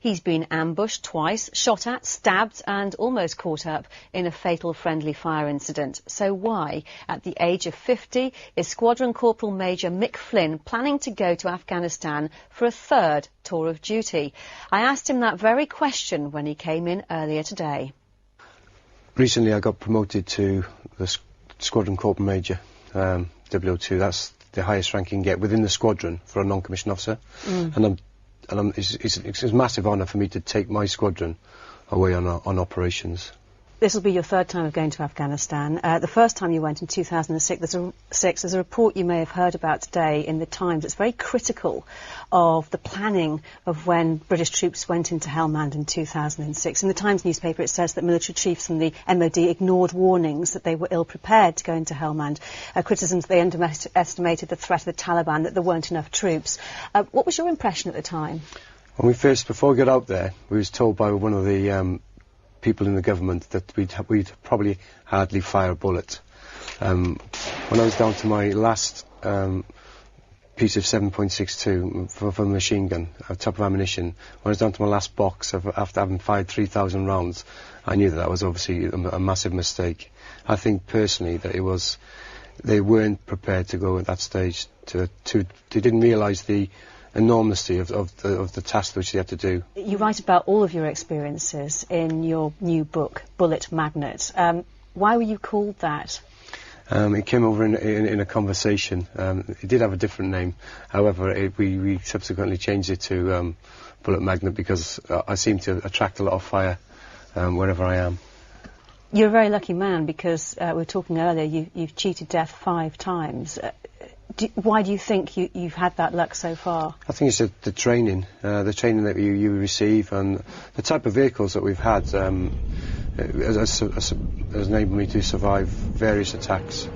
He's been ambushed twice, shot at, stabbed and almost caught up in a fatal friendly fire incident. So why, at the age of 50, is Squadron Corporal Major Mick Flynn planning to go to Afghanistan for a third tour of duty? I asked him that very question when he came in earlier today. Recently I got promoted to the Squadron Corporal Major, 002. That's the highest rank you can get within the squadron for a non-commissioned officer. And it's a massive honour for me to take my squadron away on operations. This will be your third time of going to Afghanistan. The first time you went in 2006, there's a report you may have heard about today in the Times. It's very critical of the planning of when British troops went into Helmand in 2006. In the Times newspaper it says that military chiefs from the MOD ignored warnings that they were ill-prepared to go into Helmand. Criticisms they underestimated the threat of the Taliban, that there weren't enough troops. What was your impression at the time? Before we got out there, we was told by one of the people in the government that we'd probably hardly fire a bullet. When I was down to my last piece of 7.62 for the machine gun, a top of ammunition, when I was down to my last box after having fired 3,000 rounds, I knew that was obviously a massive mistake. I think personally that they weren't prepared to go at that stage. They didn't realise the enormity of the task which they had to do. You write about all of your experiences in your new book, Bullet Magnet. Why were you called that? It came over in a conversation. It did have a different name. However, we subsequently changed it to Bullet Magnet because I seem to attract a lot of fire wherever I am. You're a very lucky man because we were talking earlier, you've cheated death 5 times. Why do you think you've had that luck so far? I think it's the training that you receive and the type of vehicles that we've had has enabled me to survive various attacks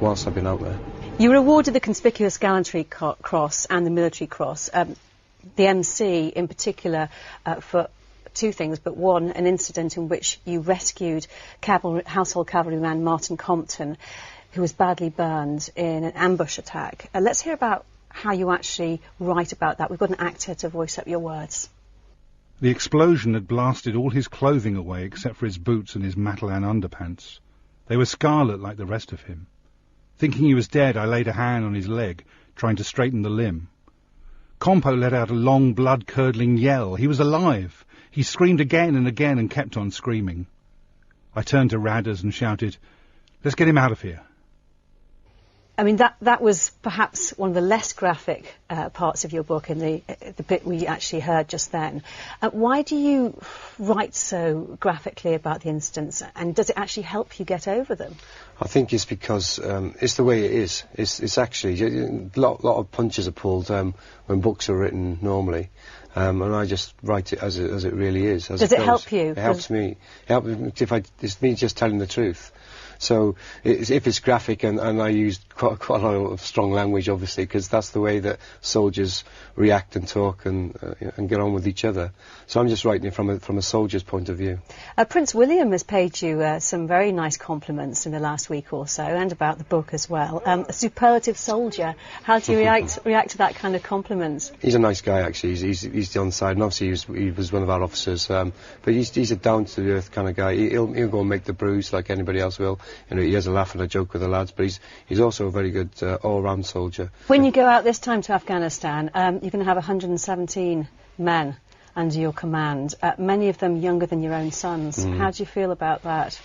whilst I've been out there. You were awarded the Conspicuous Gallantry Cross and the Military Cross, the MC in particular for 2 things, but one, an incident in which you rescued household cavalryman Martin Compton, who was badly burned in an ambush attack. Let's hear about how you actually write about that. We've got an actor to voice up your words. The explosion had blasted all his clothing away except for his boots and his Matalan underpants. They were scarlet like the rest of him. Thinking he was dead, I laid a hand on his leg, trying to straighten the limb. Compo let out a long, blood-curdling yell. He was alive. He screamed again and kept on screaming. I turned to Radders and shouted, "Let's get him out of here." I mean, that was perhaps one of the less graphic parts of your book in the bit we actually heard just then. Why do you write so graphically about the incidents, and does it actually help you get over them? I think it's because it's the way it is. It's actually a lot of punches are pulled when books are written normally, and I just write it as it really is. Does it help you? It helps me. It's me just telling the truth. So if it's graphic and I use quite a lot of strong language, obviously, because that's the way that soldiers react and talk and get on with each other. So I'm just writing it from a soldier's point of view. Prince William has paid you some very nice compliments in the last week or so, and about the book as well. A superlative soldier. How do you react to that kind of compliment? He's a nice guy, actually. He's on side, and obviously he was one of our officers. But he's a down-to-the-earth kind of guy. He'll go and make the brews like anybody else will. You know, he has a laugh and a joke with the lads, but he's also a very good all-round soldier. When you go out this time to Afghanistan, you're going to have 117 men under your command, many of them younger than your own sons. How do you feel about that?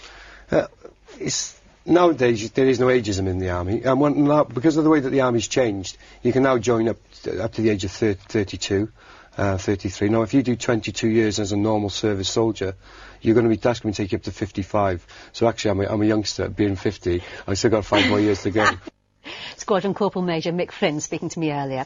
Nowadays, there is no ageism in the army, and now, because of the way that the army's changed, you can now join up to the age of 32. 33. Now, if you do 22 years as a normal service soldier, that's going to take you up to 55. So actually, I'm a youngster, being 50. I've still got 5 more years to go. Squadron Corporal Major Mick Flynn speaking to me earlier.